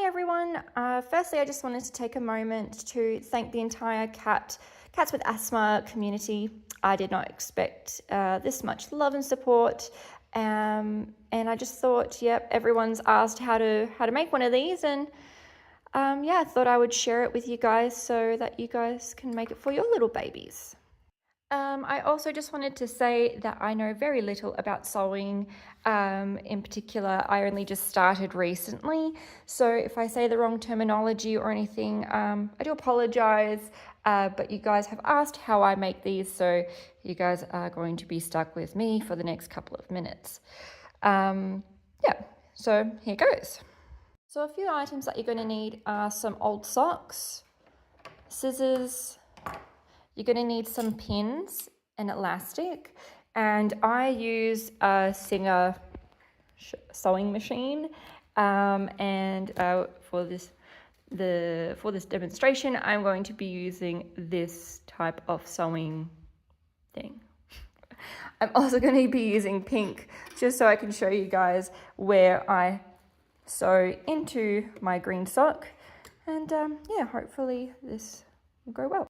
everyone. Firstly, I just wanted to take a moment to thank the entire Cats with Asthma community. I did not expect this much love and support, and I just thought, yep, everyone's asked how to make one of these, and yeah, I thought I would share it with you guys so that you guys can make it for your little babies. I also just wanted to say that I know very little about sewing. In particular, I only just started recently, so if I say the wrong terminology or anything, I do apologize, but you guys have asked how I make these, so you guys are going to be stuck with me for the next couple of minutes. Yeah, so here goes. So a few items that you're going to need are some old socks, scissors. You're going to need some pins, an elastic, and I use a Singer sewing machine. And for this demonstration, I'm going to be using this type of sewing thing. I'm also going to be using pink just so I can show you guys where I sew into my green sock, and yeah, hopefully this will go well.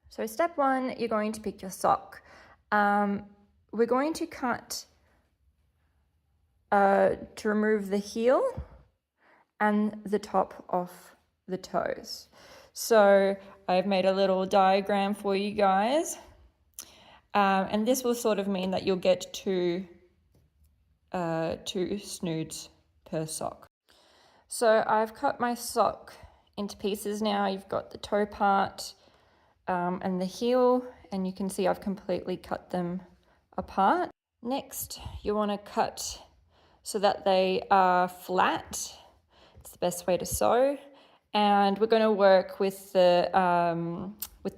So step one, you're going to pick your sock. We're going to cut to remove the heel and the top of the toes. So I've made a little diagram for you guys. And this will sort of mean that you'll get two snoods per sock. So I've cut my sock into pieces now. You've got the toe part, and the heel, and you can see I've completely cut them apart. Next, you want to cut so that they are flat. It's the best way to sew, and we're going to work with the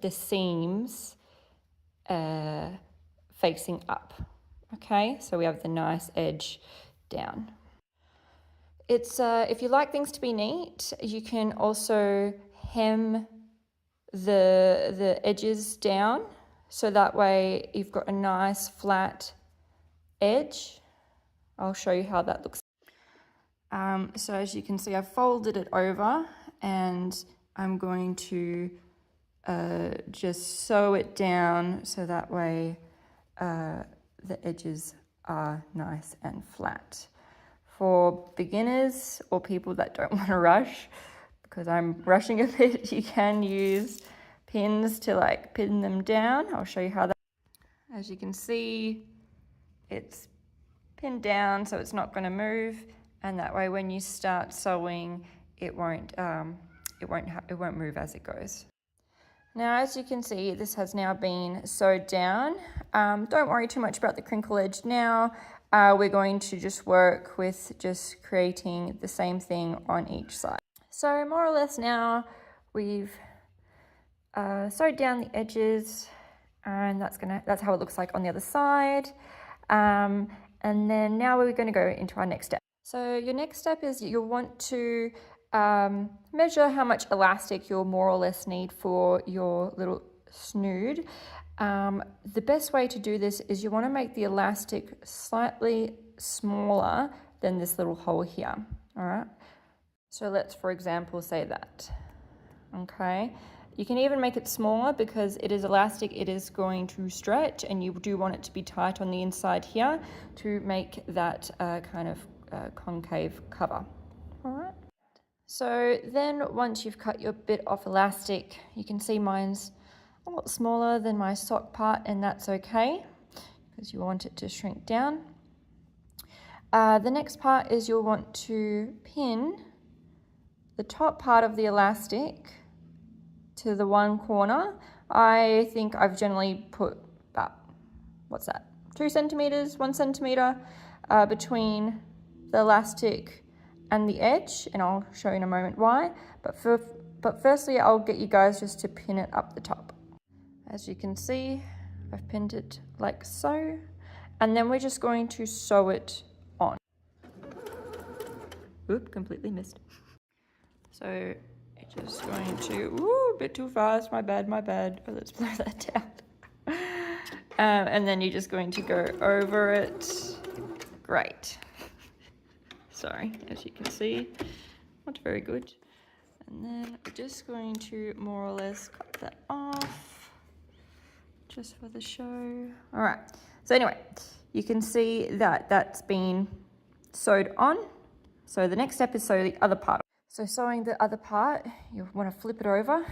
seams facing up. Okay, so we have the nice edge down. It's if you like things to be neat, you can also hem the edges down, so that way you've got a nice flat edge. I'll show you how that looks. So as you can see, I've folded it over, and I'm going to just sew it down so that way the edges are nice and flat. For beginners or people that don't want to rush, because I'm rushing a bit, you can use pins to like pin them down. I'll show you how that. As you can see, it's pinned down so it's not going to move, and that way when you start sewing, it won't move as it goes. Now, as you can see, this has now been sewed down. Don't worry too much about the crinkle edge now. We're going to just work with just creating the same thing on each side. So more or less now we've sewed down the edges, and that's how it looks like on the other side. And then now we're going to go into our next step. So your next step is you'll want to measure how much elastic you'll more or less need for your little snood. The best way to do this is you want to make the elastic slightly smaller than this little hole here. All right. So let's, for example, say that. Okay. You can even make it smaller because it is elastic, it is going to stretch, and you do want it to be tight on the inside here to make that kind of concave cover. All right. So then once you've cut your bit off elastic, you can see mine's a lot smaller than my sock part, and that's okay because you want it to shrink down. The next part is you'll want to pin the top part of the elastic to the one corner. I think I've generally put about, 2 centimeters, 1 centimeter between the elastic and the edge, and I'll show you in a moment why. But firstly, I'll get you guys just to pin it up the top. As you can see, I've pinned it like so, and then we're just going to sew it on. Oop, completely missed. So just going to, a bit too fast, my bad, but let's blow that down. And then you're just going to go over it. Great. Sorry, as you can see, not very good. And then we're just going to more or less cut that off, just for the show. All right, so anyway, you can see that that's been sewed on. So the next step is sew the other part. So sewing the other part, you want to flip it over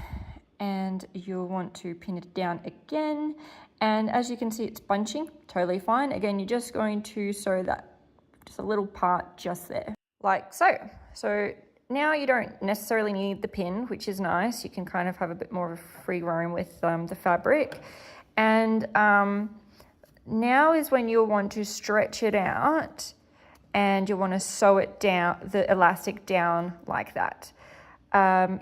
and you'll want to pin it down again. And as you can see, it's bunching, totally fine. Again, you're just going to sew that, just a little part just there, like so. So now you don't necessarily need the pin, which is nice. You can kind of have a bit more of a free roam with the fabric. And now is when you'll want to stretch it out and you'll want to sew it down, the elastic down like that.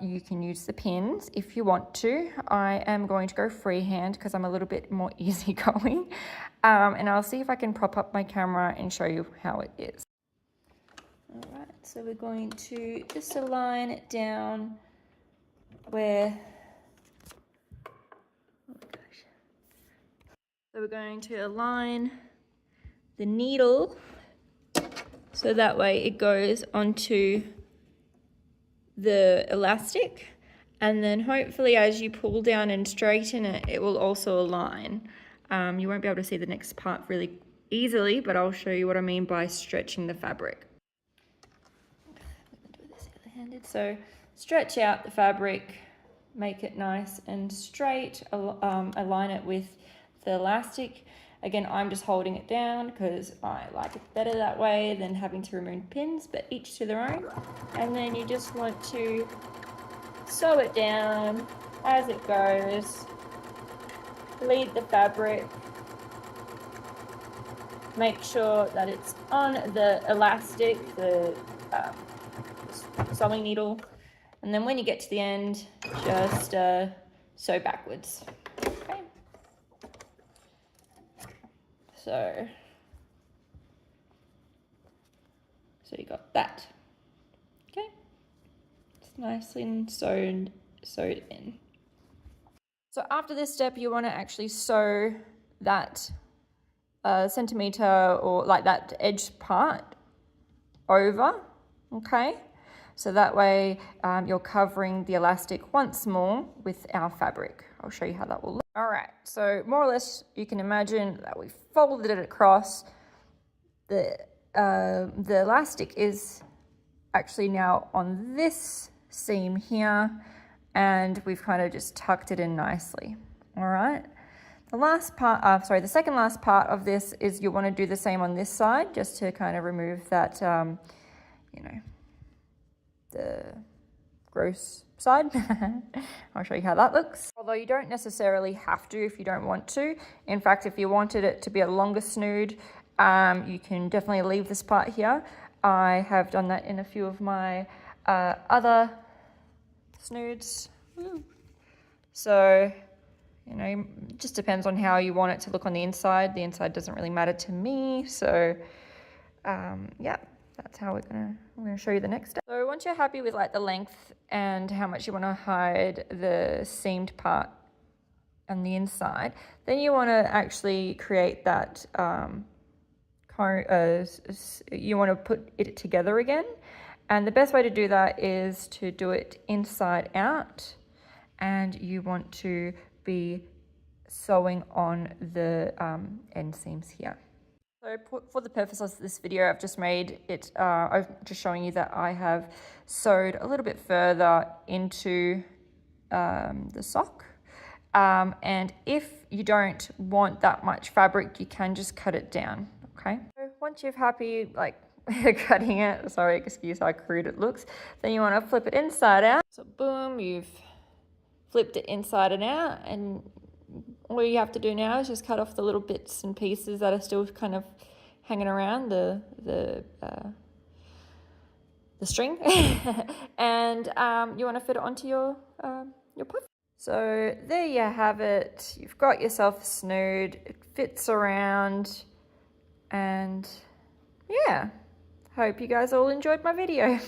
You can use the pins if you want to. I am going to go freehand because I'm a little bit more easygoing. And I'll see if I can prop up my camera and show you how it is. All right, so we're going to just align it down where, oh my gosh. So we're going to align the needle so that way it goes onto the elastic, and then hopefully as you pull down and straighten it, it will also align. You won't be able to see the next part really easily, but I'll show you what I mean by stretching the fabric. I'm gonna do this other-handed. So stretch out the fabric, make it nice and straight, align it with the elastic. Again, I'm just holding it down because I like it better that way than having to remove pins, but each to their own. And then you just want to sew it down as it goes. Bleed the fabric. Make sure that it's on the elastic, the sewing needle. And then when you get to the end, just sew backwards. Okay. So you got that. Okay, it's nicely sewed in. So after this step, you want to actually sew that centimeter or like that edge part over. Okay, so that way you're covering the elastic once more with our fabric. I'll show you how that will look. All right, so more or less you can imagine that we folded it across. The elastic is actually now on this seam here, and we've kind of just tucked it in nicely. All right, the second last part of this is you want to do the same on this side, just to kind of remove that, you know, the gross side. I'll show you how that looks. Although you don't necessarily have to if you don't want to. In fact, if you wanted it to be a longer snood, you can definitely leave this part here. I have done that in a few of my other snoods. So, you know, it just depends on how you want it to look on the inside. The inside doesn't really matter to me. So, yeah. That's how I'm gonna show you the next step. So once you're happy with like the length and how much you want to hide the seamed part on the inside, then you want to actually create that, you want to put it together again. And the best way to do that is to do it inside out, and you want to be sewing on the end seams here. So for the purpose of this video, I've just made it, I'm just showing you that I have sewed a little bit further into the sock. And if you don't want that much fabric, you can just cut it down, okay? So once you're happy, like cutting it, sorry, excuse how crude it looks, then you want to flip it inside out. So boom, you've flipped it inside and out, and all you have to do now is just cut off the little bits and pieces that are still kind of hanging around the string, and you want to fit it onto your puff. So there you have it. You've got yourself a snood. It fits around, and yeah, hope you guys all enjoyed my video.